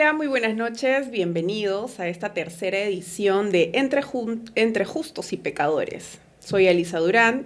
Hola, muy buenas noches, bienvenidos a esta tercera edición de Entre Justos y Pecadores. Soy Elisa Durán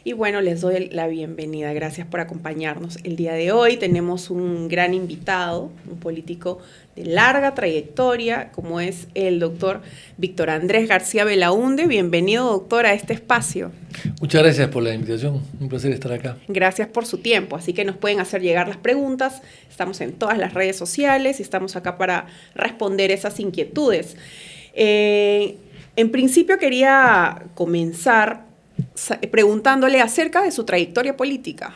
y bueno, les doy la bienvenida. Gracias por acompañarnos. El día de hoy tenemos un gran invitado, un político de larga trayectoria, como es el doctor Víctor Andrés García Belaúnde. Bienvenido, doctor, a este espacio. Muchas gracias por la invitación, un placer estar acá. Gracias por su tiempo, así que nos pueden hacer llegar las preguntas. Estamos en todas las redes sociales y estamos acá para responder esas inquietudes. En principio quería comenzar preguntándole acerca de su trayectoria política.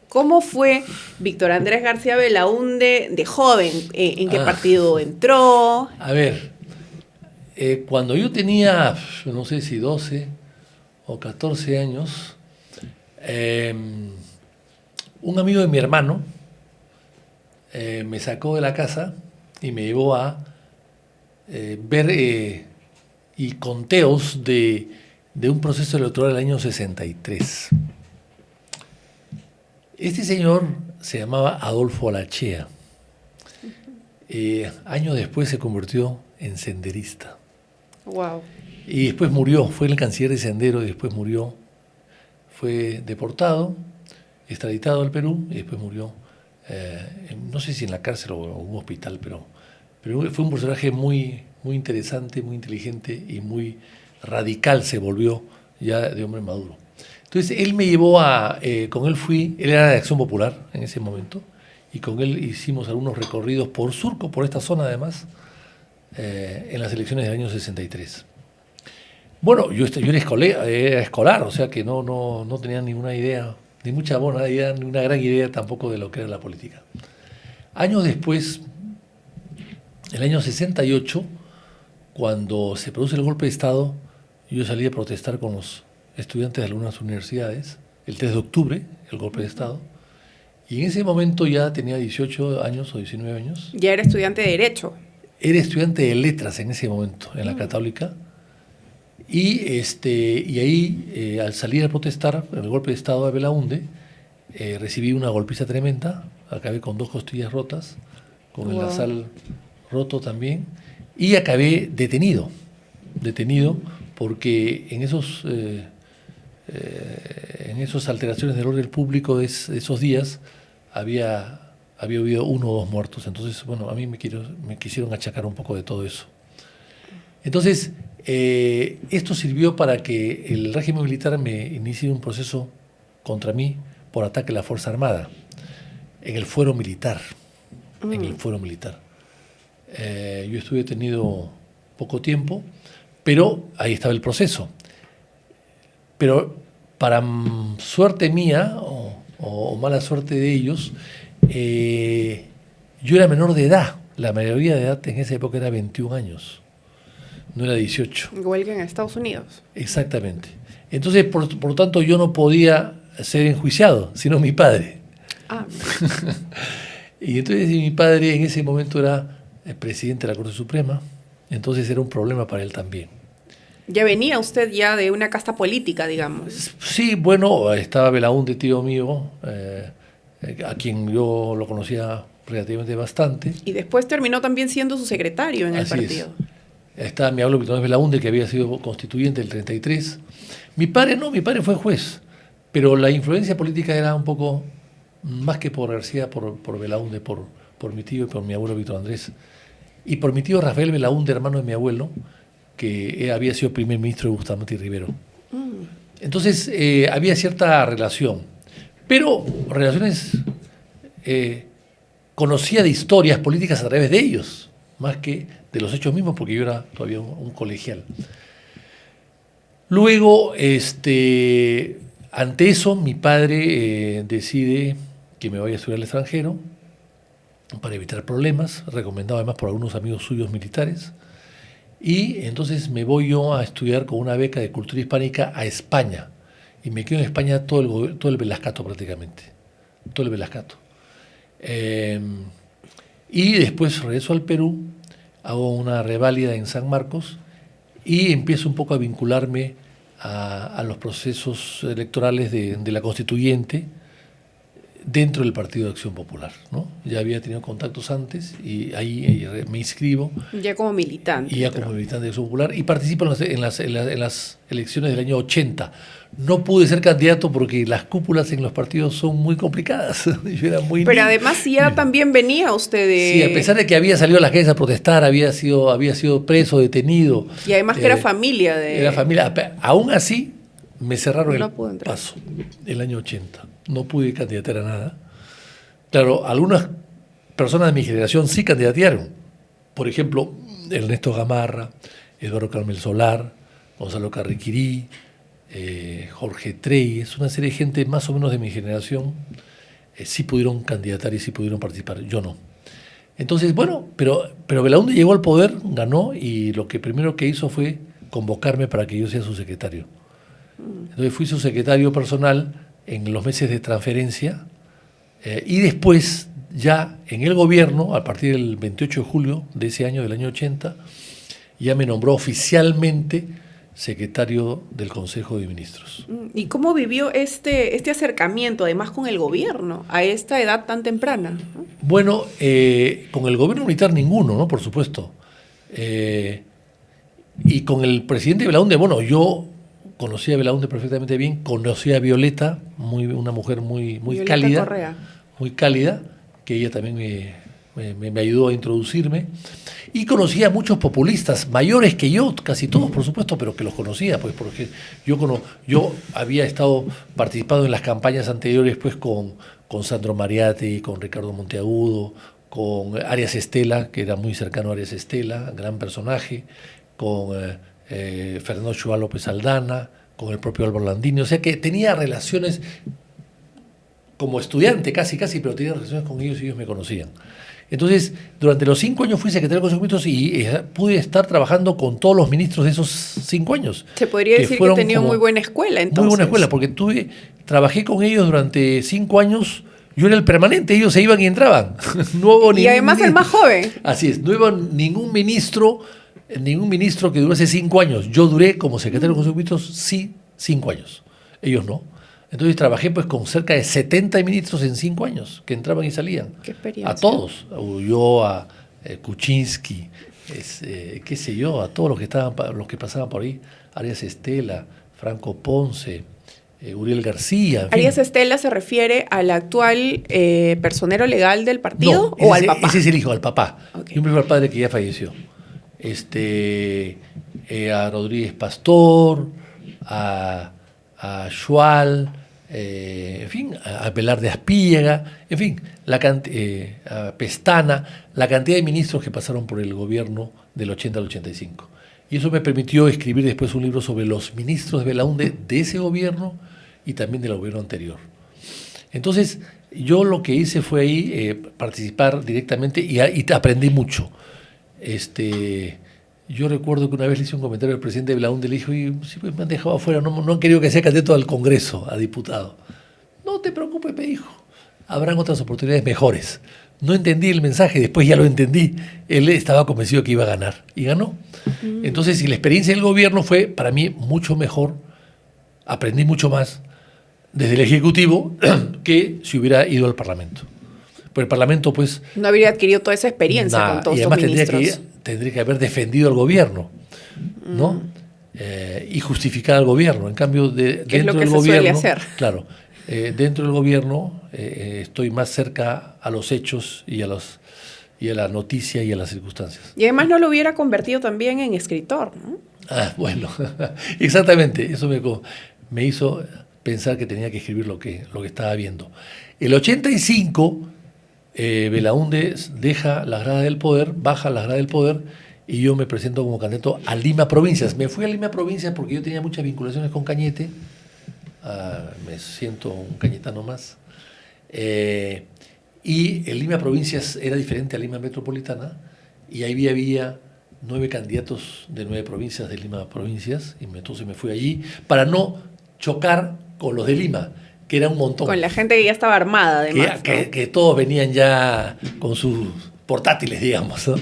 ¿Cómo fue Víctor Andrés García Belaúnde de joven? ¿En qué partido entró? A ver, cuando yo tenía, no sé si 12 o 14 años, un amigo de mi hermano me sacó de la casa y me llevó a ver y conteos de un proceso electoral del año 63. Este señor se llamaba Adolfo Lachea. Años después se convirtió en senderista. Wow. Y después murió, fue el canciller de Sendero y después murió. Fue deportado, extraditado al Perú y después murió, no sé si en la cárcel o en un hospital, pero fue un personaje muy, muy interesante, muy inteligente y muy radical se volvió ya de hombre maduro. Entonces él me llevó con él fui, él era de Acción Popular en ese momento, y con él hicimos algunos recorridos por Surco, por esta zona además, en las elecciones del año 63. Bueno, yo era escolar, o sea que no tenía ninguna idea, ni mucha buena idea, ni una gran idea tampoco de lo que era la política. Años después, el año 68, cuando se produce el golpe de Estado, yo salí a protestar con los estudiantes de algunas universidades, el 3 de octubre, el golpe de Estado, y en ese momento ya tenía 18 años o 19 años. Ya era estudiante de Derecho. Era estudiante de letras en ese momento, en la Católica. Y ahí, al salir a protestar en el golpe de Estado de Belaúnde, recibí una golpiza tremenda, acabé con 2 costillas rotas, con el nasal roto también, y acabé detenido porque en esas alteraciones del orden público de esos días había habido 1 o 2 muertos. Entonces, bueno, a mí me quisieron achacar un poco de todo eso. Entonces, esto sirvió para que el régimen militar me inicie un proceso contra mí por ataque a la Fuerza Armada, en el fuero militar. En el fuero militar. Yo estuve detenido poco tiempo, pero ahí estaba el proceso. Pero para suerte mía, o mala suerte de ellos, yo era menor de edad. La mayoría de edad en esa época era 21 años. No era 18. Igual que en Estados Unidos. Exactamente. Entonces, por lo tanto, yo no podía ser enjuiciado, sino mi padre. Ah. Y entonces mi padre en ese momento era el presidente de la Corte Suprema, entonces era un problema para él también. Ya venía usted ya de una casta política, digamos. Sí, bueno, estaba Belaúnde, tío mío, a quien yo lo conocía relativamente bastante. Y después terminó también siendo su secretario en el Así partido. Estaba mi abuelo Víctor Belaúnde, que había sido constituyente del 33. Mi padre fue juez, pero la influencia política era un poco más que por García, por Belaúnde, por mi tío y por mi abuelo Víctor Andrés. Y por mi tío Rafael Belaúnde, hermano de mi abuelo, que había sido primer ministro de Bustamante y Rivero. Entonces había cierta relación, pero relaciones, conocía de historias políticas a través de ellos, más que de los hechos mismos, porque yo era todavía un colegial. Luego, ante eso, mi padre decide que me vaya a estudiar al extranjero para evitar problemas, recomendado además por algunos amigos suyos militares, y entonces me voy yo a estudiar con una beca de cultura hispánica a España, y me quedo en España todo el Velascato prácticamente, todo el Velascato. Y después regreso al Perú, hago una reválida en San Marcos y empiezo un poco a vincularme a los procesos electorales de la constituyente, dentro del Partido de Acción Popular, ¿no? Ya había tenido contactos antes y ahí me inscribo. Ya como militante. Y ya como militante de Acción Popular y participo en las elecciones del año 80. No pude ser candidato porque las cúpulas en los partidos son muy complicadas. Yo era muy Pero además ya también venía usted de... Sí, a pesar de que había salido a las calles a protestar, había sido preso, detenido. Y además que era familia de... Era familia. Aún así, me cerraron No el pudo entrar. paso el año 80. No pude candidatar a nada. Claro, algunas personas de mi generación sí candidatearon. Por ejemplo, Ernesto Gamarra, Eduardo Carmel Solar, Gonzalo Carriquirí, Jorge Treyes, una serie de gente más o menos de mi generación sí pudieron candidatar y sí pudieron participar. Yo no. Entonces, bueno, pero Belaúnde llegó al poder, ganó y lo que primero que hizo fue convocarme para que yo sea su secretario. Entonces fui su secretario personal en los meses de transferencia y después ya en el gobierno, a partir del 28 de julio de ese año, del año 80, ya me nombró oficialmente secretario del Consejo de Ministros. ¿Y cómo vivió este acercamiento, además con el gobierno, a esta edad tan temprana, ¿no? Bueno, con el gobierno militar ninguno, ¿no? Por supuesto. Y con el presidente Belaúnde, bueno, yo conocí a Belaúnde perfectamente bien, conocí a Violeta, una mujer muy Violeta cálida, Correa. muy cálida, que ella también me ayudó a introducirme. Y conocí a muchos populistas, mayores que yo, casi todos, por supuesto, pero que los conocía, pues porque yo había estado participando en las campañas anteriores pues con Sandro Mariatti, con Ricardo Monteagudo, con Arias Estela, que era muy cercano a Arias Estela, gran personaje, con Fernando Chua López Aldana, con el propio Álvaro Landini, o sea que tenía relaciones como estudiante casi, pero tenía relaciones con ellos y ellos me conocían. Entonces, durante los 5 años fui secretario de Consejo de Ministros y pude estar trabajando con todos los ministros de esos 5 años. Se podría decir que tenía muy buena escuela, entonces. Muy buena escuela, porque trabajé con ellos durante 5 años. Yo era el permanente, ellos se iban y entraban. No hubo y además ministro. El más joven. Así es, no hubo ningún ministro que durase 5 años. Yo duré como secretario de Consejo de Ministros, sí, 5 años. Ellos no. Entonces trabajé pues con cerca de 70 ministros en 5 años, que entraban y salían. Qué experiencia. A todos, a Ulloa, Kuczynski, qué sé yo, a todos los que pasaban por ahí, Arias Estela, Franco Ponce, Uriel García. ¿Arias Estela se refiere al actual personero legal del partido o al papá? Ese es el hijo, al papá. Okay. Yo me refiero al padre que ya falleció. A Rodríguez Pastor, a Schual, en fin, a Velarde Aspíllaga, en fin, a Pestana, la cantidad de ministros que pasaron por el gobierno del 80 al 85. Y eso me permitió escribir después un libro sobre los ministros de Belaúnde de ese gobierno y también del gobierno anterior. Entonces, yo lo que hice fue ahí participar directamente y aprendí mucho. Yo recuerdo que una vez le hice un comentario al presidente de Belaúnde, le dijo, sí, pues me han dejado afuera, no han querido que sea candidato al Congreso, a diputado. No te preocupes, me dijo, habrán otras oportunidades mejores. No entendí el mensaje, después ya lo entendí. Él estaba convencido que iba a ganar, y ganó. Entonces, si la experiencia del gobierno fue para mí mucho mejor, aprendí mucho más desde el Ejecutivo que si hubiera ido al Parlamento. Pero el Parlamento, pues... No habría adquirido toda esa experiencia con todos los ministros. Tendría que haber defendido al gobierno, ¿no? Y justificar al gobierno. En cambio, dentro del gobierno... Suele hacer. Claro, dentro del gobierno estoy más cerca a los hechos y a la noticia y a las circunstancias. Y además no lo hubiera convertido también en escritor, ¿no? Ah, bueno, exactamente. Eso me hizo pensar que tenía que escribir lo que estaba viendo. El 85... Belaúnde deja la grada del poder, baja la grada del poder y yo me presento como candidato a Lima Provincias. Me fui a Lima Provincias porque yo tenía muchas vinculaciones con Cañete, me siento un cañetano más, y en Lima Provincias era diferente a Lima Metropolitana y ahí había 9 candidatos de 9 provincias de Lima Provincias y entonces me fui allí para no chocar con los de Lima, que era un montón. Con la gente que ya estaba armada, además. Que todos venían ya con sus portátiles, digamos, ¿no?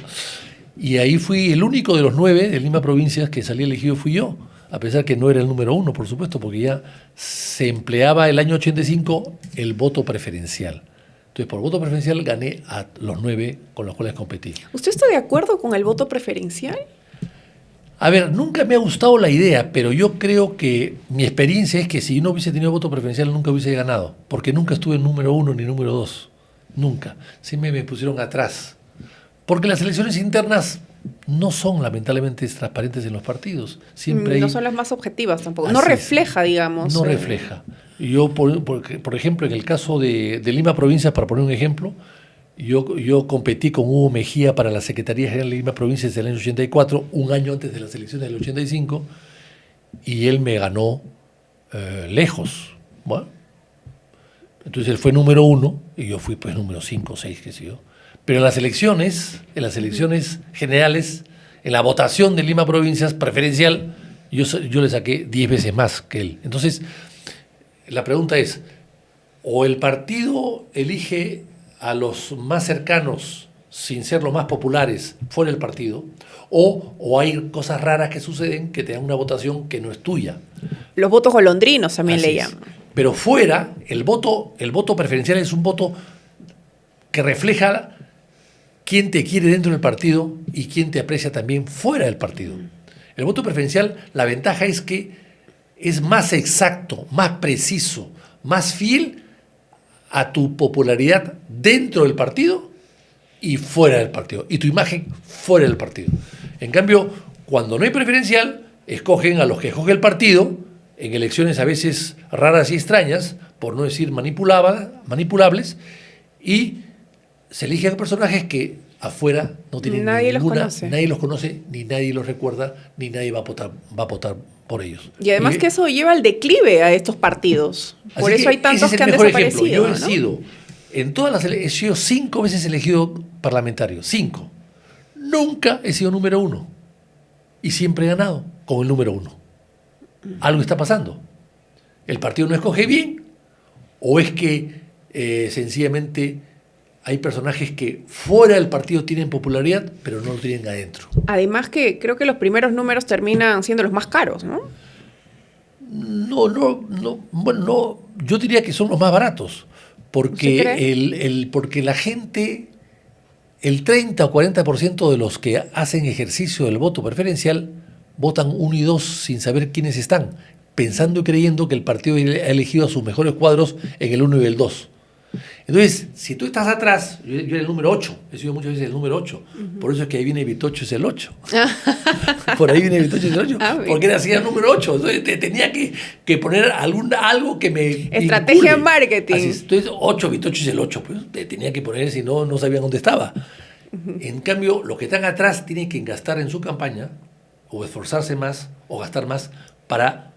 Y ahí fui el único de los 9 de Lima Provincias que salí elegido, fui yo. a pesar que no era el número 1, por supuesto, porque ya se empleaba el año 85 el voto preferencial. Entonces, por voto preferencial gané a los 9 con los cuales competí. ¿Usted está de acuerdo con el voto preferencial? A ver, nunca me ha gustado la idea, pero yo creo que mi experiencia es que si no hubiese tenido voto preferencial nunca hubiese ganado, porque nunca estuve en número 1 ni número 2. Nunca. Siempre me pusieron atrás. Porque las elecciones internas no son lamentablemente transparentes en los partidos. Siempre No hay... son las más objetivas tampoco. Así No es. refleja, digamos. No refleja. Yo, por ejemplo, en el caso de Lima Provincia, para poner un ejemplo, yo competí con Hugo Mejía para la Secretaría General de Lima Provincia desde el año 84, un año antes de las elecciones del 85, y él me ganó lejos. Bueno, entonces él fue número 1 y yo fui pues número 5 o 6, qué sé yo. Pero en las elecciones generales, en la votación de Lima Provincias preferencial, yo le saqué 10 veces más que él. Entonces, la pregunta es, o el partido elige a los más cercanos sin ser los más populares fuera del partido, o hay cosas raras que suceden que te dan una votación que no es tuya. Los votos golondrinos también Así le es. llaman. Pero fuera, el voto preferencial es un voto que refleja quién te quiere dentro del partido y quién te aprecia también fuera del partido. El voto preferencial, la ventaja es que es más exacto, más preciso, más fiel a tu popularidad dentro del partido y fuera del partido, y tu imagen fuera del partido. En cambio, cuando no hay preferencial, escogen a los que escoge el partido en elecciones a veces raras y extrañas, por no decir manipulables, y se eligen personajes que afuera no tienen Nadie los ninguna, conoce. nadie los conoce, ni nadie los recuerda, ni nadie va a votar por ellos. Y además que eso lleva al declive a estos partidos. Por Así eso hay tantos ese es que el han mejor desaparecido. ejemplo. Yo he ¿no? sido, en todas las elecciones, he sido 5 veces elegido parlamentario, 5. Nunca he sido número 1. Y siempre he ganado con el número 1. Algo está pasando. El partido no escoge bien, o es que sencillamente hay personajes que fuera del partido tienen popularidad, pero no lo tienen adentro. Además que creo que los primeros números terminan siendo los más caros, ¿no? Bueno, no, yo diría que son los más baratos, ¿Usted porque, cree? porque la gente, el 30 o 40% de los que hacen ejercicio del voto preferencial, votan 1 y 2 sin saber quiénes están, pensando y creyendo que el partido ha elegido a sus mejores cuadros en el 1 y el 2. Entonces, si tú estás atrás, yo era el número 8, he sido muchas veces el número 8, por eso es que ahí viene Vitocho es el 8. Por ahí viene Vitocho es el 8, porque era así el número 8, entonces tenía que poner algo que me Estrategia vincule. en marketing. Así es, entonces 8, Vitocho es el 8, pues tenía que poner, si no, no sabían dónde estaba. En cambio, los que están atrás tienen que gastar en su campaña, o esforzarse más, o gastar más, para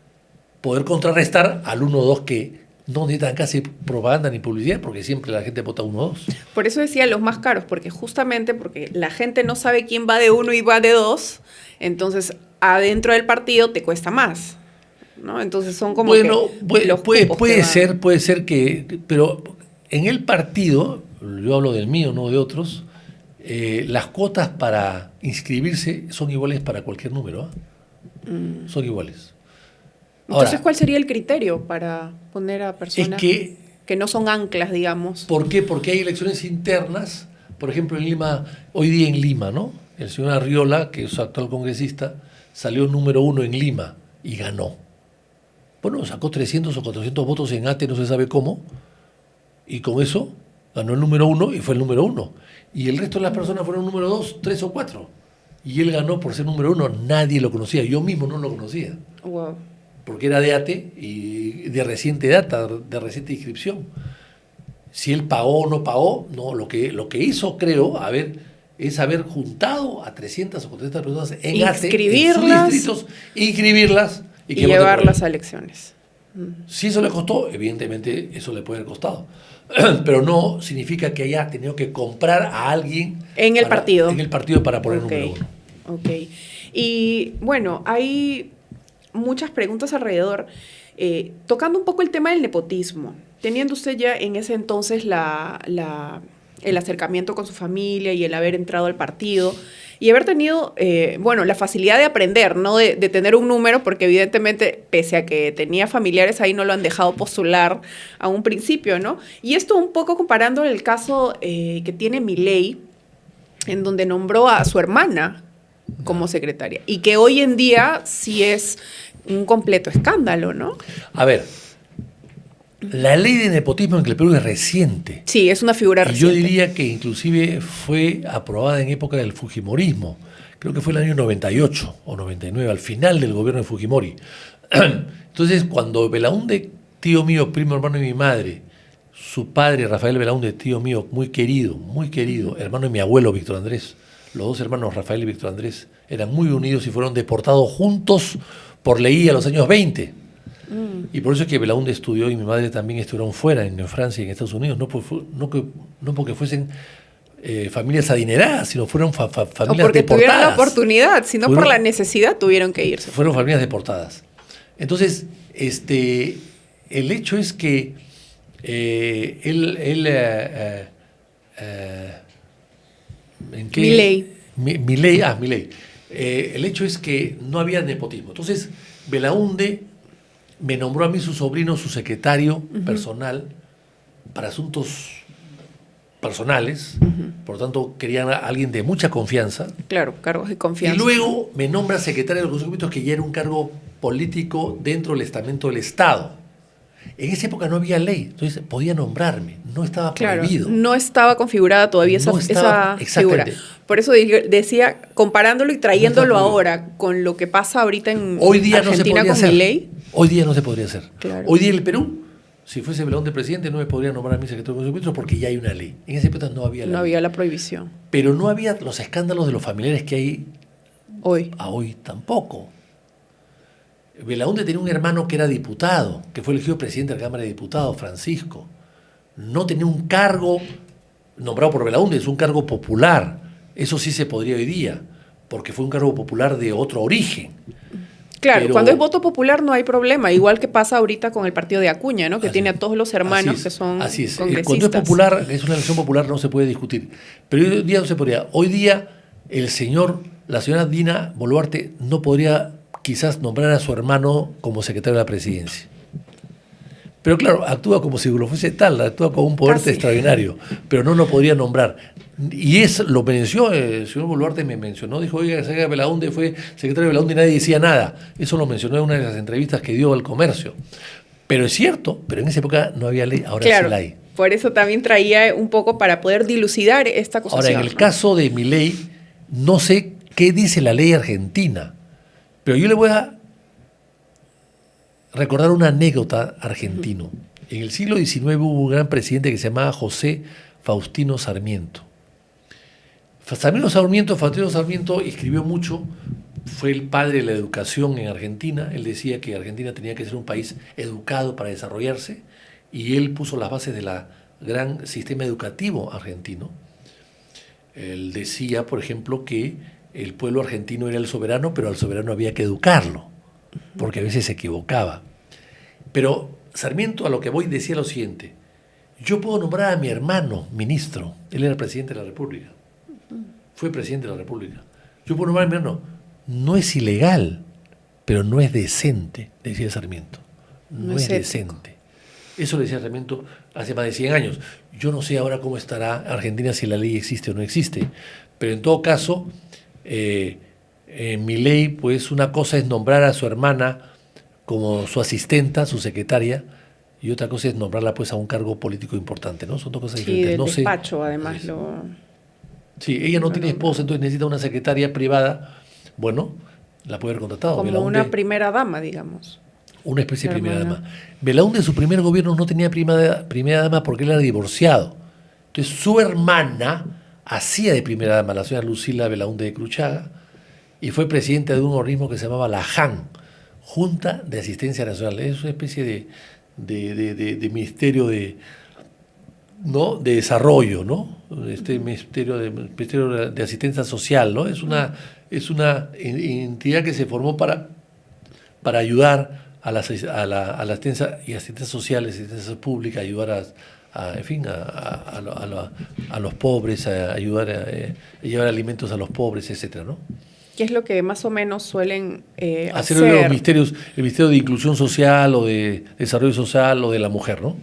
poder contrarrestar al 1 o 2 que no necesitan casi propaganda ni publicidad, porque siempre la gente vota 1 o 2. Por eso decía los más caros, porque justamente porque la gente no sabe quién va de 1 y va de 2, entonces adentro del partido te cuesta más, ¿no? Entonces son como bueno, que los cupos que van. puede ser que, pero en el partido, yo hablo del mío, no de otros, las cuotas para inscribirse son iguales para cualquier número, son iguales. Entonces, Ahora, ¿cuál sería el criterio para poner a personas es que no son anclas, digamos? ¿por qué? Porque hay elecciones internas, por ejemplo en Lima, hoy día en Lima, ¿no? El señor Arriola, que es actual congresista, salió número 1 en Lima y ganó. Bueno, sacó 300 o 400 votos en ATE, no se sabe cómo, y con eso ganó el número 1 y fue el número 1. Y el resto de las personas fueron número 2, 3 o 4. Y él ganó por ser número 1, nadie lo conocía, yo mismo no lo conocía. Wow. Porque era de ATE y de reciente data, de reciente inscripción. Si él pagó o no pagó, no, lo que hizo, creo, es haber juntado a 300 o 400 personas en ATE, en sus distritos, inscribirlas y llevarlas a elecciones. Si eso le costó, evidentemente eso le puede haber costado. Pero no significa que haya tenido que comprar a alguien en el partido. En el partido para poner número 1. Ok. Y bueno, hay muchas preguntas alrededor, tocando un poco el tema del nepotismo. Teniendo usted ya en ese entonces el acercamiento con su familia y el haber entrado al partido, y haber tenido, bueno, la facilidad de aprender, ¿no? De tener un número, porque evidentemente, pese a que tenía familiares ahí, no lo han dejado postular a un principio, ¿no? Y esto un poco comparando el caso que tiene Milei, en donde nombró a su hermana como secretaria, y que hoy en día sí es un completo escándalo, ¿no? A ver, la ley de nepotismo en el Perú es reciente. Sí, es una figura Y reciente. yo diría que inclusive fue aprobada en época del Fujimorismo. Creo que fue el año 98 o 99, al final del gobierno de Fujimori. Entonces, cuando Belaúnde, tío mío, primo hermano de mi madre, su padre, Rafael Belaúnde, tío mío, muy querido, hermano de mi abuelo, Víctor Andrés, los dos hermanos, Rafael y Víctor Andrés, eran muy unidos y fueron deportados juntos por ley a los años 20. Y por eso es que Belaúnde estudió y mi madre también estudiaron fuera, en Francia y en Estados Unidos, no porque fuesen familias adineradas, sino fueron familias deportadas. O porque tuvieron la oportunidad, sino por la necesidad tuvieron que irse. Fueron familias deportadas. Entonces, el hecho es que Milei. El hecho es que no había nepotismo. Entonces, Belaúnde me nombró a mí su sobrino, su secretario personal, para asuntos personales. Por lo tanto, querían a alguien de mucha confianza. Claro, cargos de confianza. Y luego me nombra secretario de los Consejo, que ya era un cargo político dentro del estamento del Estado. En esa época no había ley, entonces podía nombrarme, no estaba prohibido. No estaba configurada todavía esa figura. Por eso decía, comparándolo y trayéndolo ahora con lo que pasa ahorita en Argentina con Milei. Hoy día no se podría hacer. Claro. Hoy día en el Perú, si fuese Belaúnde presidente, no me podría nombrar a mí secretario de Consejo porque ya hay una ley. En esa época no había la ley. No había la prohibición. Pero no había los escándalos de los familiares que hay hoy tampoco. Belaúnde tenía un hermano que era diputado, que fue elegido presidente de la Cámara de Diputados, Francisco. No tenía un cargo nombrado por Belaúnde, es un cargo popular. Eso sí se podría hoy día, porque fue un cargo popular de otro origen. Claro, cuando es voto popular no hay problema, igual que pasa ahorita con el partido de Acuña, ¿no? Que tiene a todos los hermanos que son congresistas. Cuando es popular, es una elección popular, no se puede discutir. Pero hoy día no se podría. Hoy día la señora Dina Boluarte no podría quizás nombrar a su hermano como secretario de la presidencia. Pero claro, actúa como si lo fuese tal, actúa con un poder extraordinario, pero no lo podría nombrar. Y lo mencionó, el señor Boluarte me mencionó, dijo, oiga, Belaúnde fue secretario de Belaúnde y nadie decía nada. Eso lo mencionó en una de las entrevistas que dio al Comercio. Pero es cierto, pero en esa época no había ley, ahora sí la hay. Por eso también traía un poco para poder dilucidar esta acusación. Ahora, en el caso de Milei, no sé qué dice la ley argentina, pero yo le voy a recordar una anécdota argentino. En el siglo XIX hubo un gran presidente que se llamaba José Faustino Sarmiento. Faustino Sarmiento escribió mucho, fue el padre de la educación en Argentina. Él decía que Argentina tenía que ser un país educado para desarrollarse y él puso las bases del gran sistema educativo argentino. Él decía, por ejemplo, que el pueblo argentino era el soberano, pero al soberano había que educarlo, porque a veces se equivocaba. Pero Sarmiento, a lo que voy, decía lo siguiente: yo puedo nombrar a mi hermano ministro, él era presidente de la República, fue presidente de la República. Yo puedo nombrar a mi hermano, no es ilegal, pero no es decente, decía Sarmiento. No es decente. Eso le decía Sarmiento hace más de 100 años. Yo no sé ahora cómo estará Argentina, si la ley existe o no existe, pero en todo caso, Milei, pues una cosa es nombrar a su hermana como su asistenta, su secretaria, y otra cosa es nombrarla pues a un cargo político importante, ¿no? Son dos cosas diferentes. Sí, del despacho, además. Sí, ella no tiene esposa, entonces necesita una secretaria privada. Bueno, la puede haber contratado. Como Belaúnde, una primera dama, digamos. Una especie de primera dama. Belaúnde en su primer gobierno no tenía primera dama porque él era divorciado. Entonces su hermana hacía de primera dama, la señora Lucila Belaúnde de Cruchaga, y fue presidenta de un organismo que se llamaba la JAN, Junta de Asistencia Nacional. Es una especie de ministerio de desarrollo, ¿no? Este ministerio de asistencia social, ¿no? Es una entidad que se formó para ayudar a la asistencia social, asistencia pública, ayudar en fin, a los pobres, a ayudar a llevar alimentos a los pobres, etcétera, ¿no? ¿Qué es lo que más o menos suelen Hacer hacer? el Ministerio de Inclusión Social o de Desarrollo Social o de la Mujer, ¿no?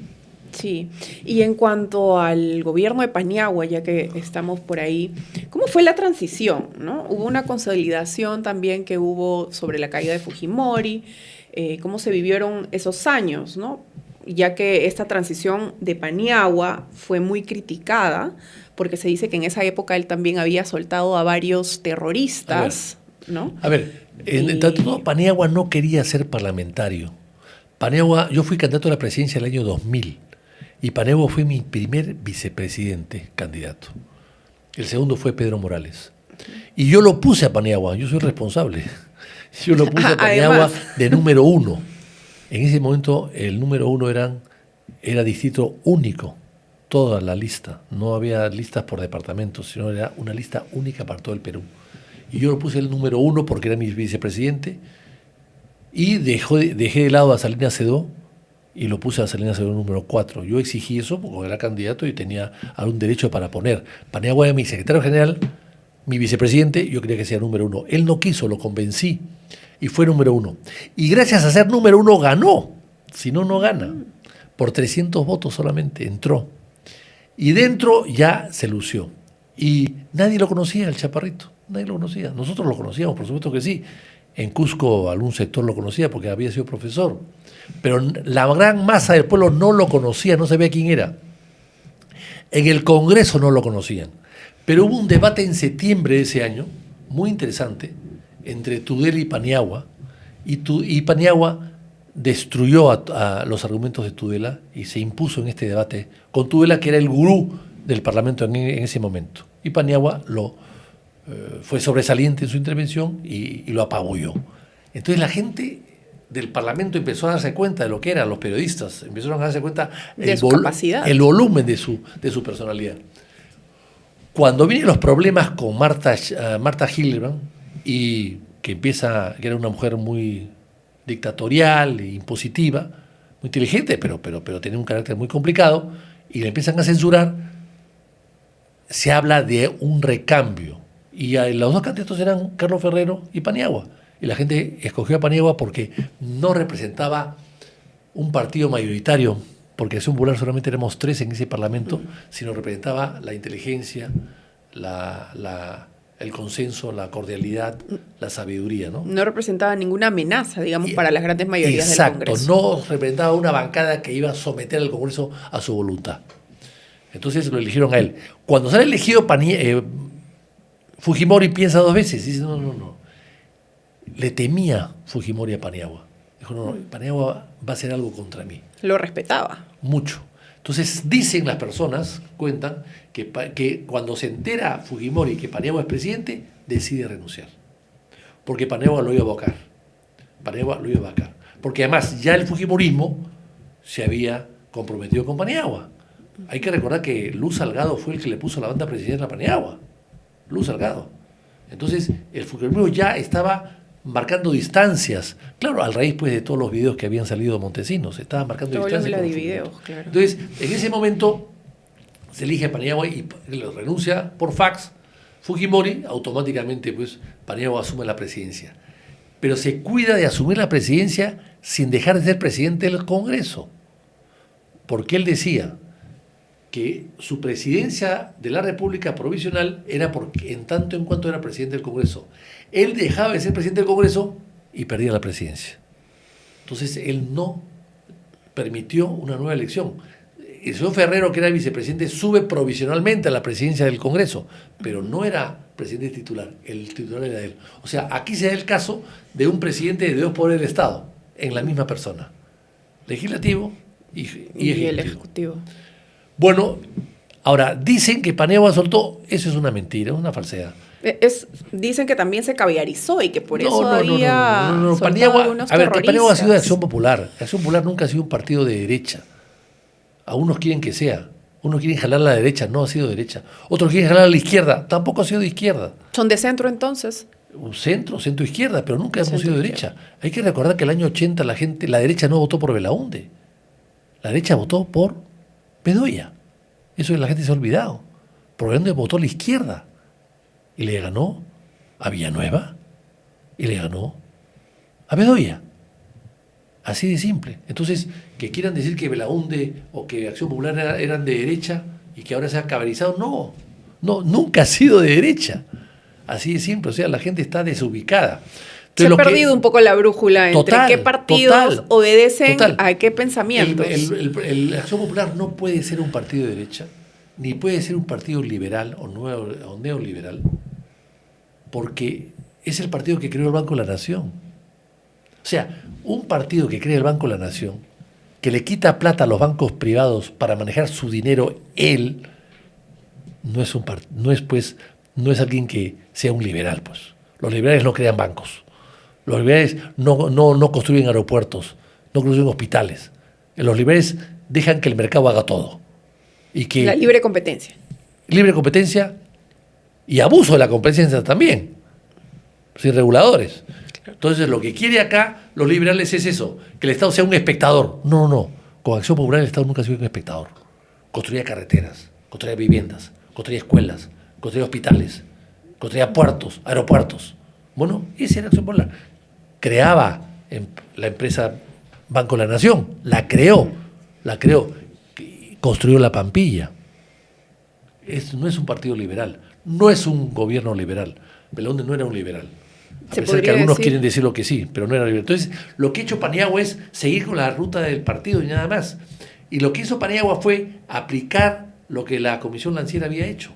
Sí, y en cuanto al gobierno de Paniagua, ya que estamos por ahí, ¿cómo fue la transición, no? Hubo una consolidación también que hubo sobre la caída de Fujimori, ¿cómo se vivieron esos años, no? Ya que esta transición de Paniagua fue muy criticada, porque se dice que en esa época él también había soltado a varios terroristas, ¿no? A ver, entre todo, Paniagua no quería ser parlamentario. Paniagua, yo fui candidato a la presidencia el año 2000 y Paniagua fue mi primer vicepresidente candidato. El segundo fue Pedro Morales. Y yo lo puse a Paniagua, yo soy responsable. Yo lo puse a Paniagua de número 1. En ese momento el número 1 era distrito único, toda la lista. No había listas por departamentos, sino era una lista única para todo el Perú. Y yo lo puse el número 1 porque era mi vicepresidente y dejé de lado a Salinas Sedó y lo puse a Salinas Sedó número 4. Yo exigí eso porque era candidato y tenía algún derecho para poner. Paniagua era mi secretario general, mi vicepresidente, yo quería que sea número 1. Él no quiso, lo convencí y fue número 1. Y gracias a ser número 1 ganó, si no, no gana. Por 300 votos solamente entró. Y dentro ya se lució. Y nadie lo conocía, el Chaparrito. Nadie lo conocía. Nosotros lo conocíamos, por supuesto que sí. En Cusco algún sector lo conocía porque había sido profesor. Pero la gran masa del pueblo no lo conocía, no sabía quién era. En el Congreso no lo conocían. Pero hubo un debate en septiembre de ese año, muy interesante, entre Tudela y Paniagua. Y Paniagua destruyó a los argumentos de Tudela y se impuso en este debate con Tudela, que era el gurú del Parlamento en ese momento. Y Paniagua fue sobresaliente en su intervención y lo apabulló. Entonces la gente del Parlamento empezó a darse cuenta de lo que eran los periodistas, empezaron a darse cuenta de su capacidad, el volumen de su personalidad. Cuando vienen los problemas con Marta Hildebrand, y que era una mujer muy dictatorial e impositiva, muy inteligente, pero tenía un carácter muy complicado, y le empiezan a censurar, se habla de un recambio. Y los dos candidatos eran Carlos Ferrero y Paniagua. Y la gente escogió a Paniagua porque no representaba un partido mayoritario, porque Acción Popular solamente éramos 3 en ese parlamento, sino representaba la inteligencia, el consenso, la cordialidad, la sabiduría, ¿no? No representaba ninguna amenaza, digamos, para las grandes mayorías del Congreso. Exacto, no representaba una bancada que iba a someter al Congreso a su voluntad. Entonces lo eligieron a él. Cuando sale elegido Fujimori piensa 2 veces, dice no. Le temía Fujimori a Paniagua. Dijo, no, Paniagua va a hacer algo contra mí. Lo respetaba. Mucho. Entonces dicen las personas, cuentan, que cuando se entera Fujimori que Paniagua es presidente, decide renunciar. Porque Paniagua lo iba a vacar. Porque además ya el fujimorismo se había comprometido con Paniagua. Hay que recordar que Luz Salgado fue el que le puso la banda presidencial a Paniagua. Luz Salgado. Entonces el fujimorismo ya estaba marcando distancias, claro, al raíz pues de todos los videos que habían salido de Montesinos, estaban marcando distancias. Claro. Entonces, en ese momento se elige a Paniagua y lo renuncia por fax. Fujimori, automáticamente pues Paniagua asume la presidencia. Pero se cuida de asumir la presidencia sin dejar de ser presidente del Congreso. Porque él decía que su presidencia de la República Provisional era porque en tanto en cuanto era presidente del Congreso. Él dejaba de ser presidente del Congreso y perdía la presidencia. Entonces él no permitió una nueva elección. El señor Ferrero, que era el vicepresidente, sube provisionalmente a la presidencia del Congreso, pero no era presidente titular, el titular era él. O sea, aquí se da el caso de un presidente de 2 poderes del Estado, en la misma persona, legislativo y el ejecutivo. Bueno, ahora, dicen que Paniagua soltó, eso es una mentira, una falsedad. Dicen que también se caviarizó y que por eso había Paniagua, algunos a ver, que Paniagua ha sido de terroristas. Acción Popular. Acción Popular nunca ha sido un partido de derecha. A unos quieren que sea. Unos quieren jalar a la derecha, no ha sido de derecha. Otros quieren jalar a la izquierda, tampoco ha sido de izquierda. ¿Son de centro entonces? un centro izquierda, pero nunca hemos sido Centro-izquierda. derecha. Hay que recordar que el año 80 la derecha no votó por Belaunde. La derecha votó por Bedoya. Eso la gente se ha olvidado. Por Belaunde votó la izquierda. Y le ganó a Villanueva. Y le ganó a Bedoya. Así de simple. Entonces, que quieran decir que Belaunde o que Acción Popular eran de derecha y que ahora se ha caballerizado, no, nunca ha sido de derecha. Así de simple, o sea, la gente está desubicada. Se Entonces, ha perdido un poco la brújula entre qué partidos obedecen a qué pensamientos. El Acción Popular no puede ser un partido de derecha, ni puede ser un partido liberal o neoliberal, porque es el partido que creó el Banco de la Nación. O sea, un partido que crea el Banco de la Nación, que le quita plata a los bancos privados para manejar su dinero él, no es alguien que sea un liberal, pues. Los liberales no crean bancos. Los liberales no construyen aeropuertos, no construyen hospitales. Los liberales dejan que el mercado haga todo. Y que la libre competencia. Libre competencia y abuso de la competencia también, sin reguladores. Entonces, lo que quiere acá los liberales es eso, que el Estado sea un espectador. No. Con Acción Popular el Estado nunca ha sido un espectador. Construía carreteras, construía viviendas, construía escuelas, construía hospitales, construía puertos, aeropuertos. Bueno, esa era Acción Popular. Creaba la empresa Banco de la Nación, la creó, construyó la Pampilla. No es un partido liberal, no es un gobierno liberal. Belaunde no era un liberal. A pesar que algunos quieren decirlo que sí, pero no era liberal. Entonces, lo que ha hecho Paniagua es seguir con la ruta del partido y nada más. Y lo que hizo Paniagua fue aplicar lo que la Comisión Lanciera había hecho.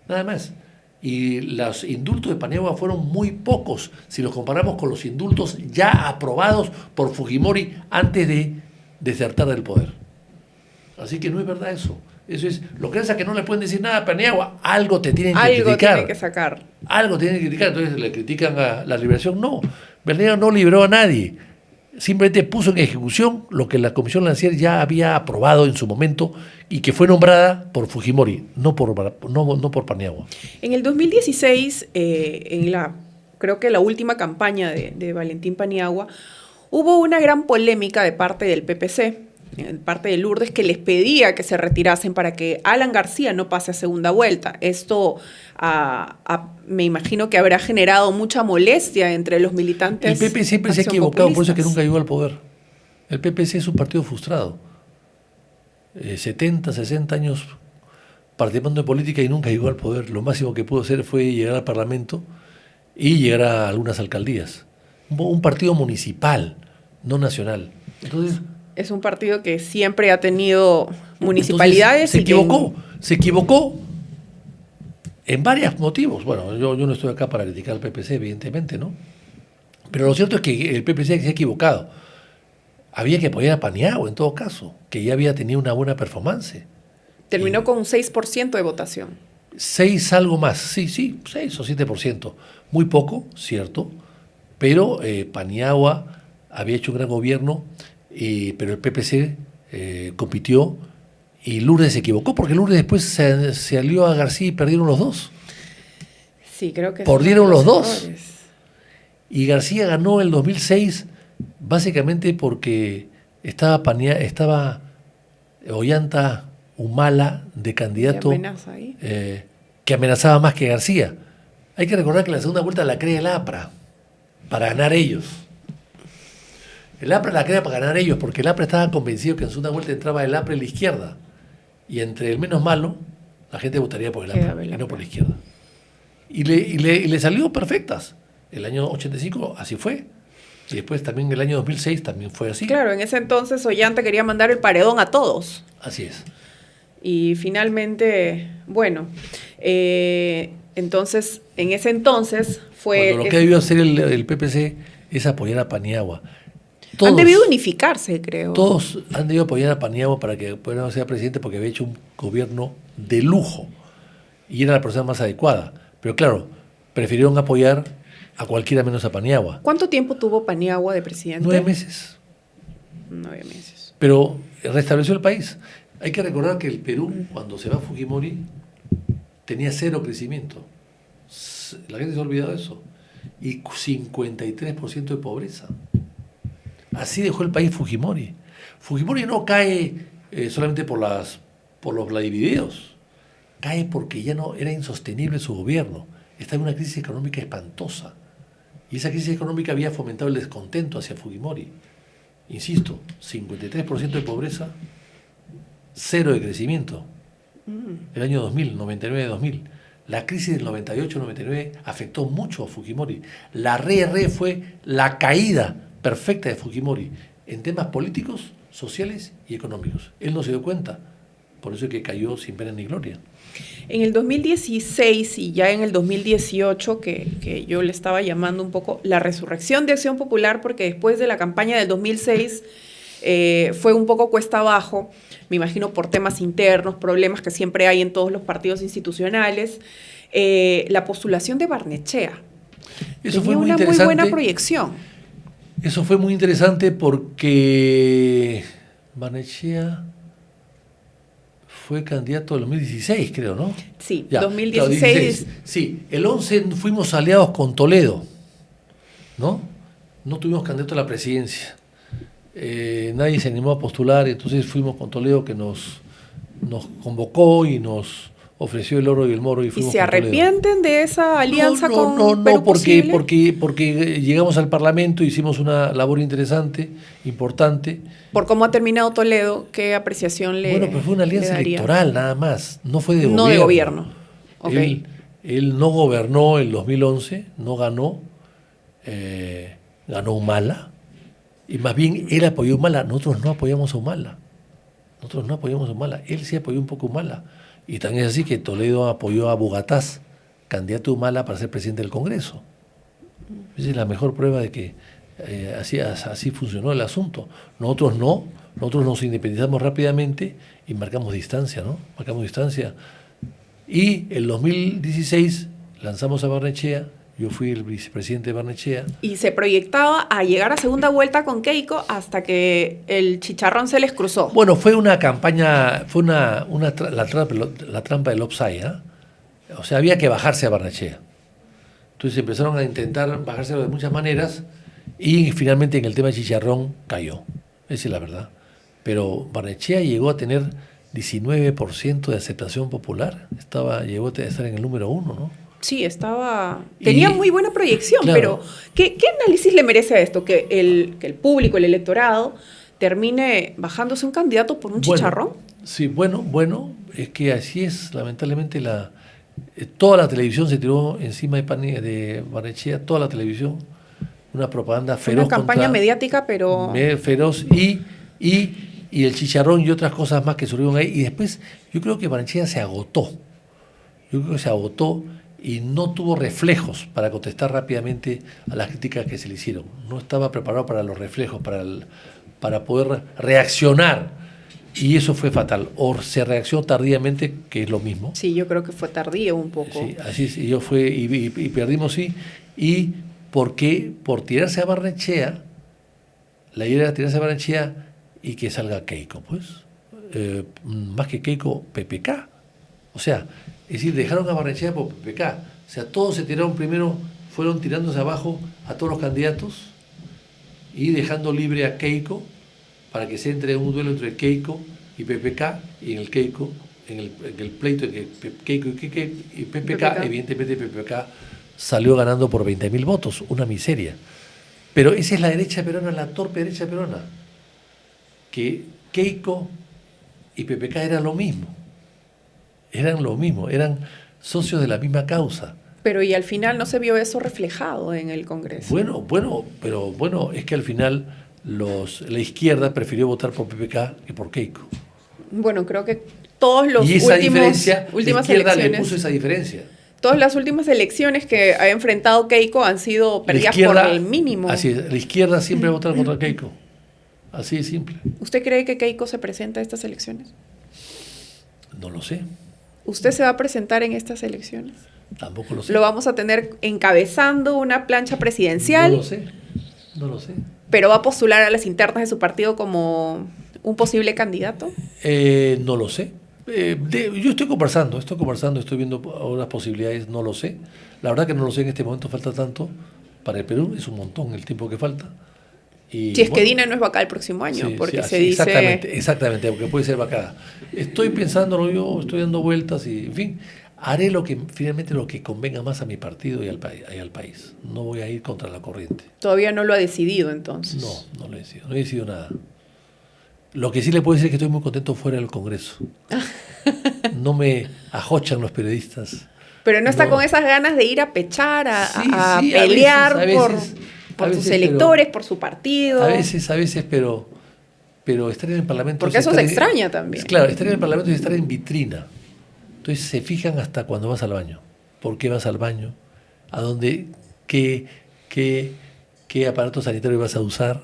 Nada más. Y los indultos de Paniagua fueron muy pocos si los comparamos con los indultos ya aprobados por Fujimori antes de desertar del poder. Así que no es verdad eso. Eso es, lo que pasa que no le pueden decir nada a Paniagua, algo te tienen que criticar. Algo tienen que sacar. Algo tienen que criticar, entonces le critican a la liberación. No, Paniagua no liberó a nadie. Simplemente puso en ejecución lo que la Comisión Lancier ya había aprobado en su momento y que fue nombrada por Fujimori, no por Paniagua. En el 2016, creo que la última campaña de Valentín Paniagua, hubo una gran polémica de parte del PPC, de parte de Lourdes, que les pedía que se retirasen para que Alan García no pase a segunda vuelta. Esto me imagino que habrá generado mucha molestia entre los militantes. El PP siempre se ha equivocado, por eso es que nunca llegó al poder. El PPC es un partido frustrado. 70, 60 años participando en política y nunca llegó al poder. Lo máximo que pudo hacer fue llegar al Parlamento y llegar a algunas alcaldías. Un partido municipal, no nacional. Entonces, es un partido que siempre ha tenido municipalidades. Se equivocó en varios motivos. Bueno, yo no estoy acá para criticar al PPC, evidentemente, ¿no? Pero lo cierto es que el PPC se ha equivocado. Había que apoyar a Paniagua, en todo caso, que ya había tenido una buena performance. Terminó con un 6% de votación. 6 algo más, sí, 6 o 7%. Muy poco, cierto, pero Paniagua había hecho un gran gobierno, pero el PPC compitió y Lourdes se equivocó, porque Lourdes después se alió a García y perdieron los dos. Sí, creo que perdieron los dos. Y García ganó el 2006 básicamente porque estaba Ollanta Humala de candidato que amenazaba más que García. Hay que recordar que la segunda vuelta la crea el APRA para ganar ellos. El APRA la crea para ganar ellos porque el APRA estaba convencido que en segunda vuelta entraba el APRA y la izquierda. Y entre el menos malo, la gente votaría por el APRA y no por la izquierda. Y le salió perfectas. El año 85 así fue. Y después también el año 2006 también fue así. Claro, en ese entonces Ollanta quería mandar el paredón a todos. Así es. Y finalmente, bueno, entonces, en ese entonces fue... Lo que debió hacer el PPC es apoyar a Paniagua. Han debido unificarse, creo. Todos han debido apoyar a Paniagua para que pudiera ser presidente porque había hecho un gobierno de lujo y era la persona más adecuada. Pero claro, prefirieron apoyar a cualquiera menos a Paniagua. ¿Cuánto tiempo tuvo Paniagua de presidente? 9 meses. 9 meses. Pero restableció el país. Hay que recordar que el Perú, cuando se va Fujimori, tenía 0 crecimiento. La gente se ha olvidado de eso. y 53% de pobreza. Así dejó el país Fujimori. Fujimori no cae solamente por los Vladivideos, cae porque ya no era insostenible su gobierno. Estaba en una crisis económica espantosa. Y esa crisis económica había fomentado el descontento hacia Fujimori. Insisto, 53% de pobreza, 0 de crecimiento. El año 2000, 99-2000. La crisis del 98-99 afectó mucho a Fujimori. La re fue la caída perfecta de Fujimori en temas políticos, sociales y económicos. Él no se dio cuenta, por eso es que cayó sin pena ni gloria. En el 2016 y ya en el 2018, que yo le estaba llamando un poco la resurrección de Acción Popular, porque después de la campaña del 2006 fue un poco cuesta abajo, me imagino por temas internos, problemas que siempre hay en todos los partidos institucionales, la postulación de Barnechea. Eso tenía fue muy una muy buena proyección. Eso fue muy interesante porque Barnechea fue candidato en 2016, creo, ¿no? Sí, ya, 2016. Claro, 16. Sí, el 11 fuimos aliados con Toledo, ¿no? No tuvimos candidato a la presidencia. Nadie se animó a postular, entonces fuimos con Toledo, que nos convocó y nos ofreció el oro y el moro. ¿Y se arrepienten de esa alianza con No, porque llegamos al Parlamento, hicimos una labor interesante, importante. Por cómo ha terminado Toledo, ¿qué apreciación le daría? Bueno, pero fue una alianza electoral nada más, no fue de gobierno. No de gobierno. Okay. Él no gobernó el 2011, no ganó, ganó Humala, y más bien él apoyó a Humala, nosotros no apoyamos a Humala. Él sí apoyó un poco a Humala. Y también es así que Toledo apoyó a Bogatás, candidato de Humala para ser presidente del Congreso. Esa es la mejor prueba de que así funcionó el asunto. Nosotros nos independizamos rápidamente y marcamos distancia, ¿no? Y en 2016 lanzamos a Barnechea, yo fui el vicepresidente de Barnechea. Y se proyectaba a llegar a segunda vuelta con Keiko hasta que el chicharrón se les cruzó. Bueno, fue una campaña, fue la trampa del offside, ¿eh? O sea, había que bajarse a Barnechea. Entonces empezaron a intentar bajarse de muchas maneras y finalmente en el tema de chicharrón cayó. Esa es la verdad. Pero Barnechea llegó a tener 19% de aceptación popular. Llegó a estar en el número 1, ¿no? Sí, tenía muy buena proyección, claro. Pero ¿qué análisis le merece a esto? Que el público, el electorado, termine bajándose un candidato por un chicharrón. Sí, bueno, es que así es, lamentablemente toda la televisión se tiró encima de Barnechea, toda la televisión, una propaganda feroz. Una campaña mediática, pero... Feroz y el chicharrón y otras cosas más que surgieron ahí. Y después yo creo que Barnechea se agotó. Y no tuvo reflejos para contestar rápidamente a las críticas que se le hicieron. No estaba preparado para los reflejos, para poder reaccionar. Y eso fue fatal. O se reaccionó tardíamente, que es lo mismo. Sí, yo creo que fue tardío un poco. Sí, así es. Y perdimos, sí. Y porque por tirarse a Barnechea, la idea era tirarse a Barnechea y que salga Keiko, pues. Más que Keiko, PPK. O sea, es decir, dejaron a Barnechea por PPK. O sea, todos se tiraron primero, fueron tirándose abajo a todos los candidatos y dejando libre a Keiko para que se entre un duelo entre Keiko y PPK, y en el pleito entre Keiko y PPK, evidentemente PPK salió ganando por 20.000 votos, una miseria. Pero esa es la derecha peruana, la torpe derecha peruana, que Keiko y PPK eran lo mismo, eran socios de la misma causa. Pero y al final no se vio eso reflejado en el Congreso. Bueno, es que al final la izquierda prefirió votar por PPK que por Keiko. Bueno, creo que todos los últimas elecciones le puso esa diferencia. Todas las últimas elecciones que ha enfrentado Keiko han sido perdidas por el mínimo. Así es, la izquierda siempre va a votar contra Keiko. Así de simple. ¿Usted cree que Keiko se presenta a estas elecciones? No lo sé. ¿Usted se va a presentar en estas elecciones? Tampoco lo sé. ¿Lo vamos a tener encabezando una plancha presidencial? No lo sé. ¿Pero va a postular a las internas de su partido como un posible candidato? No lo sé. Yo estoy conversando, estoy viendo otras posibilidades, no lo sé. La verdad que no lo sé en este momento, falta tanto, para el Perú, es un montón el tiempo que falta. Y, si es que Dina no es vacada el próximo año, porque se dice... Exactamente, porque puede ser vacada. Estoy pensándolo yo, estoy dando vueltas y, en fin, haré finalmente lo que convenga más a mi partido y al país. No voy a ir contra la corriente. Todavía no lo ha decidido, entonces. No lo he decidido, no he decidido nada. Lo que sí le puedo decir es que estoy muy contento fuera del Congreso. No me ajochan los periodistas. Pero no está con esas ganas de ir a pechar, a pelear por sus electores, por su partido. A veces, pero estar en el Parlamento... Porque eso se extraña también. Claro, estar en el Parlamento es estar en vitrina. Entonces se fijan hasta cuando vas al baño. ¿Por qué vas al baño? ¿A dónde? ¿Qué aparato sanitario vas a usar?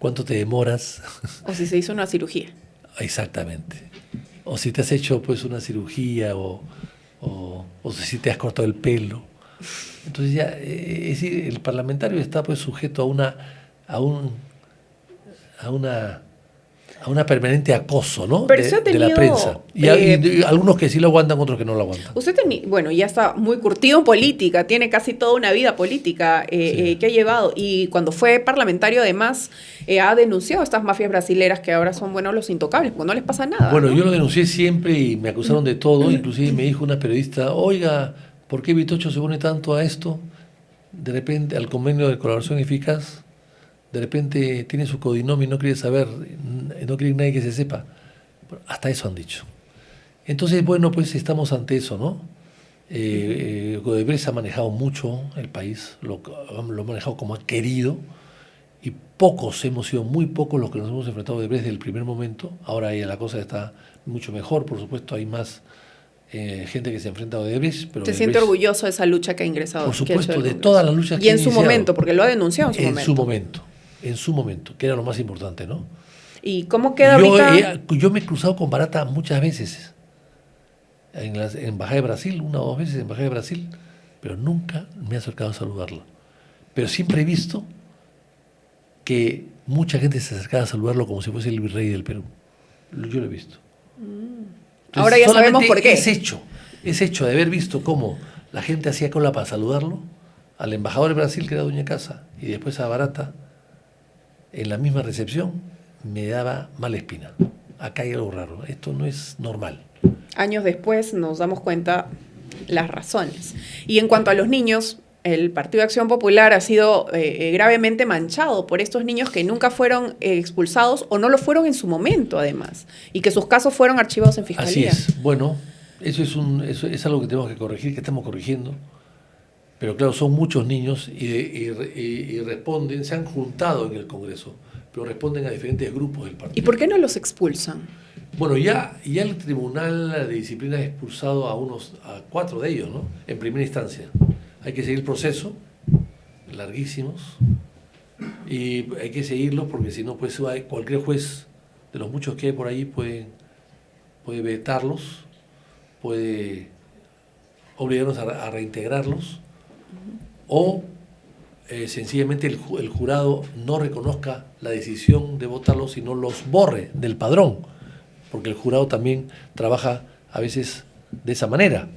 ¿Cuánto te demoras? O si se hizo una cirugía. Exactamente. O si te has hecho pues una cirugía o si te has cortado el pelo. Entonces ya, es decir, el parlamentario está pues sujeto a una permanente acoso, ¿no? De la prensa. Y algunos que sí lo aguantan, otros que no lo aguantan. Usted ya está muy curtido en política, tiene casi toda una vida política que ha llevado, y cuando fue parlamentario además ha denunciado estas mafias brasileras que ahora son los intocables, porque no les pasa nada. Bueno, ¿no? yo lo denuncié siempre y me acusaron de todo, inclusive me dijo una periodista, oiga, ¿por qué Vitocho se pone tanto a esto? De repente, al convenio de colaboración eficaz, de repente tiene su codinomo y no quiere saber, no quiere nadie que se sepa. Hasta eso han dicho. Entonces, bueno, pues estamos ante eso, ¿no? Odebrecht ha manejado mucho el país, lo ha manejado como ha querido, y hemos sido muy pocos los que nos hemos enfrentado a Odebrecht desde el primer momento. Ahora la cosa está mucho mejor, por supuesto, hay más gente que se enfrenta a Odebrecht. Pero ¿Se siente orgulloso de esa lucha que ha ingresado? Por supuesto, de todas las luchas que ha iniciado. Y en su momento, porque lo ha denunciado En su momento, que era lo más importante, ¿no? ¿Y cómo queda ahorita? Yo me he cruzado con Barata muchas veces, en la Embajada de Brasil, 1 o 2 veces en la Embajada de Brasil, pero nunca me he acercado a saludarlo. Pero siempre he visto que mucha gente se acercaba a saludarlo como si fuese el virrey del Perú. Yo lo he visto. Entonces, ahora ya sabemos por qué. Es hecho de haber visto cómo la gente hacía cola para saludarlo, al embajador de Brasil, que era Doña Casa, y después a Barata, en la misma recepción, me daba mala espina. Acá hay algo raro, esto no es normal. Años después nos damos cuenta las razones. Y en cuanto a los niños, el Partido de Acción Popular ha sido gravemente manchado por estos niños que nunca fueron expulsados o no lo fueron en su momento, además, y que sus casos fueron archivados en Fiscalía. Así es. Bueno, eso es algo que tenemos que corregir, que estamos corrigiendo. Pero claro, son muchos niños y responden, se han juntado en el Congreso, pero responden a diferentes grupos del partido. ¿Y por qué no los expulsan? Bueno, ya el Tribunal de Disciplina ha expulsado a 4 de ellos, ¿no? En primera instancia. Hay que seguir el proceso, larguísimos, y hay que seguirlos porque si no, pues cualquier juez de los muchos que hay por ahí puede vetarlos, puede obligarnos a reintegrarlos, o sencillamente el jurado no reconozca la decisión de votarlos y no los borre del padrón, porque el jurado también trabaja a veces de esa manera.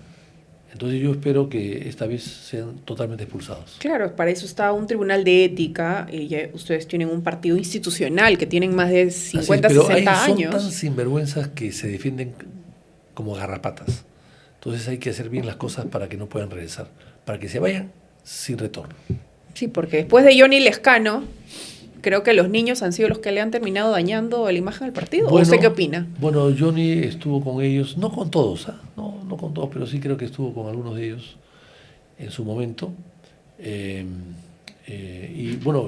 Entonces yo espero que esta vez sean totalmente expulsados. Claro, para eso está un tribunal de ética, y ya ustedes tienen un partido institucional que tienen más de 50, pero 60 años. Son tan sinvergüenzas que se defienden como garrapatas. Entonces hay que hacer bien las cosas para que no puedan regresar, para que se vayan sin retorno. Sí, porque después de Johnny Lescano, creo que los niños han sido los que le han terminado dañando la imagen del partido. Bueno, ¿o usted qué opina? Bueno, Johnny estuvo con ellos, no con todos, no con todos, pero sí creo que estuvo con algunos de ellos en su momento. Y bueno,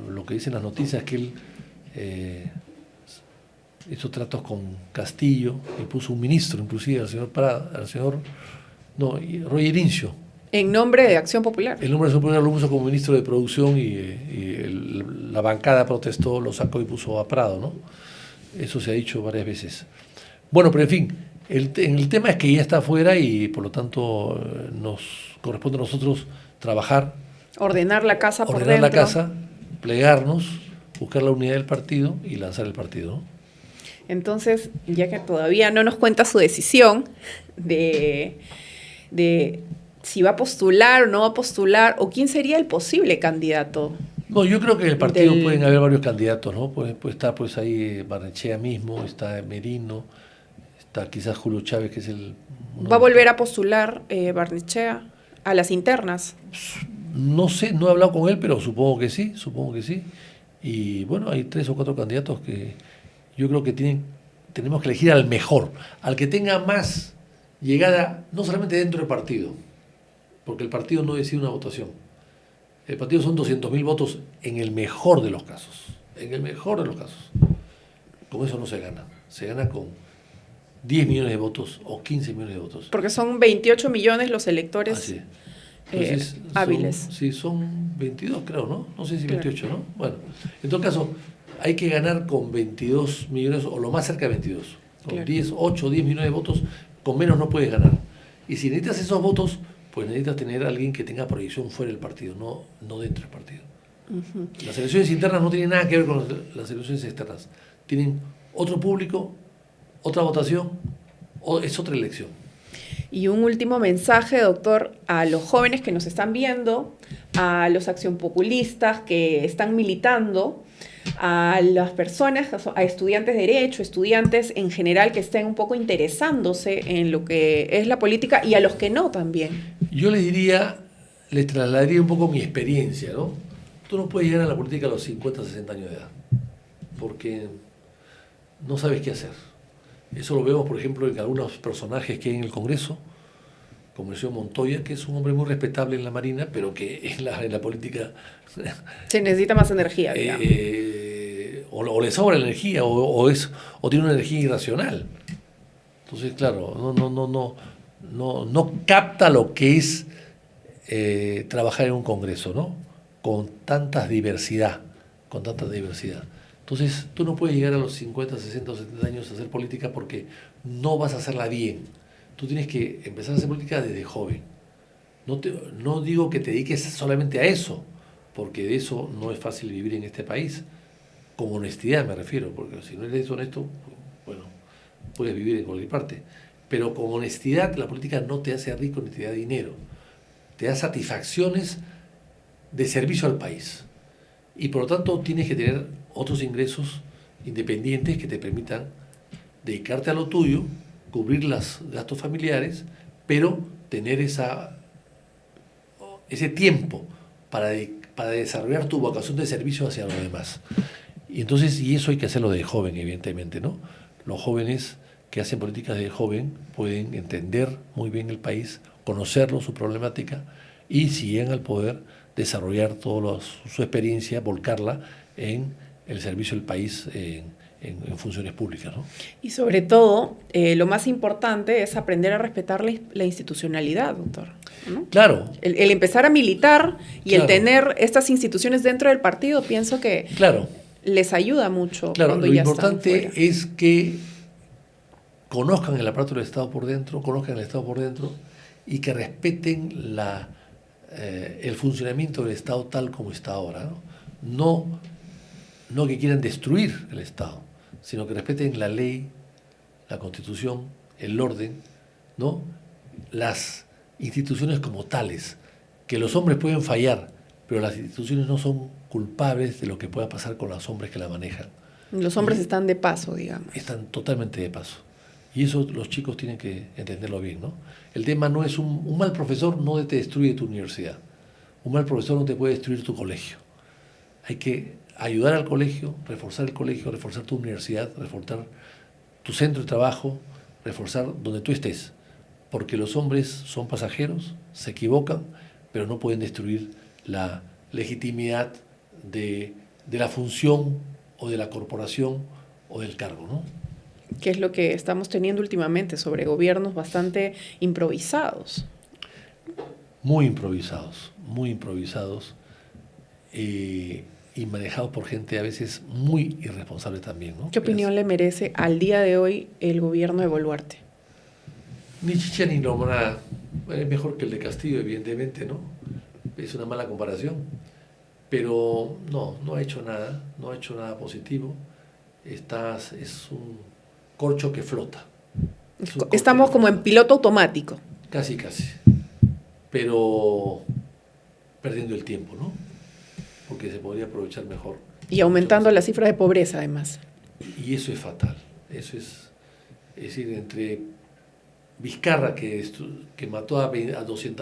lo que dicen las noticias es que él hizo tratos con Castillo y puso un ministro, inclusive Roger Incio. En nombre de Acción Popular. El nombre de Acción Popular lo puso como ministro de Producción y la bancada protestó, lo sacó y puso a Prado, ¿no? Eso se ha dicho varias veces. Bueno, pero en fin, el tema es que ya está afuera y por lo tanto nos corresponde a nosotros trabajar. Ordenar la casa por dentro. Ordenar la casa, plegarnos, buscar la unidad del partido y lanzar el partido, ¿no? Entonces, ya que todavía no nos cuenta su decisión de si va a postular o no va a postular, o quién sería el posible candidato. No, yo creo que en el partido pueden haber varios candidatos, ¿no? Puede estar pues ahí Barnechea mismo, está Merino, está quizás Julio Chávez, que es ¿Va a volver a postular Barnechea a las internas? No sé, no he hablado con él, pero supongo que sí, supongo que sí. Y bueno, hay 3 o 4 candidatos que yo creo que tenemos que elegir al mejor, al que tenga más llegada, no solamente dentro del partido, porque el partido no decide una votación. El partido son 200.000 votos en el mejor de los casos. En el mejor de los casos. Con eso no se gana. Se gana con 10 millones de votos o 15 millones de votos. Porque son 28 millones los electores hábiles. Sí, son 22 creo, ¿no? No sé si 28, ¿no? Bueno, en todo caso, hay que ganar con 22 millones o lo más cerca de 22. Con 8 o 10 millones de votos, con menos no puedes ganar. Y si necesitas esos votos, pues necesitas tener a alguien que tenga proyección fuera del partido, no dentro del partido. Las elecciones internas no tienen nada que ver con las elecciones externas. Tienen otro público, otra votación, es otra elección. Y un último mensaje, doctor, a los jóvenes que nos están viendo, a los accionpopulistas que están militando, a las personas, a estudiantes de Derecho, estudiantes en general que estén un poco interesándose en lo que es la política y a los que no también. Yo les trasladaría un poco mi experiencia, ¿no? Tú no puedes llegar a la política a los 50, 60 años de edad, porque no sabes qué hacer. Eso lo vemos, por ejemplo, en algunos personajes que hay en el Congreso, como el señor Montoya, que es un hombre muy respetable en la Marina, pero que en la política... Se necesita más energía, digamos. O le sobra energía, o tiene una energía irracional. Entonces, claro, no capta lo que es trabajar en un Congreso, ¿no? Con tanta diversidad. Entonces, tú no puedes llegar a los 50, 60 o 70 años a hacer política porque no vas a hacerla bien. Tú tienes que empezar a hacer política desde joven. No digo que te dediques solamente a eso, porque de eso no es fácil vivir en este país. Con honestidad me refiero, porque si no eres honesto, bueno, puedes vivir en cualquier parte. Pero con honestidad la política no te hace rico ni te da dinero. Te da satisfacciones de servicio al país. Y por lo tanto tienes que tener otros ingresos independientes que te permitan dedicarte a lo tuyo, cubrir los gastos familiares, pero tener ese tiempo para desarrollar tu vocación de servicio hacia los demás. Y eso hay que hacerlo de joven, evidentemente, ¿no? Los jóvenes que hacen políticas de joven pueden entender muy bien el país, conocerlo, su problemática, y si llegan al poder, desarrollar toda su experiencia, volcarla en el servicio del país en funciones públicas, ¿no? Y sobre todo, lo más importante es aprender a respetar la institucionalidad, doctor, ¿no? Claro. El empezar a militar y el tener estas instituciones dentro del partido, pienso que les ayuda mucho. Claro, cuando lo ya importante están fuera. es que conozcan el aparato del Estado por dentro, y que respeten el funcionamiento del Estado tal como está ahora, ¿no? No que quieran destruir el Estado, sino que respeten la ley, la Constitución, el orden, ¿no? Las instituciones como tales, que los hombres pueden fallar, pero las instituciones no son culpables de lo que pueda pasar con los hombres que la manejan. Los hombres están de paso, digamos. Están totalmente de paso. Y eso los chicos tienen que entenderlo bien, ¿no? El tema no es un mal profesor no te destruye tu universidad. Un mal profesor no te puede destruir tu colegio. Hay que ayudar al colegio, reforzar tu universidad, reforzar tu centro de trabajo, reforzar donde tú estés. Porque los hombres son pasajeros, se equivocan, pero no pueden destruir la legitimidad de la función o de la corporación o del cargo, ¿no? Que es lo que estamos teniendo últimamente sobre gobiernos bastante improvisados. Muy improvisados y manejados por gente a veces muy irresponsable también, ¿no? ¿Qué opinión le merece al día de hoy el gobierno de Boluarte? Ni chicha ni limonada. Es mejor que el de Castillo, evidentemente, ¿no? Es una mala comparación. Pero no ha hecho nada positivo. Es un corcho que flota. Estamos como en piloto automático. Casi. pero perdiendo el tiempo, ¿no? Porque se podría aprovechar mejor. Y aumentando la cifra de pobreza, además. Y eso es fatal. Eso es decir, entre Vizcarra, que mató a 200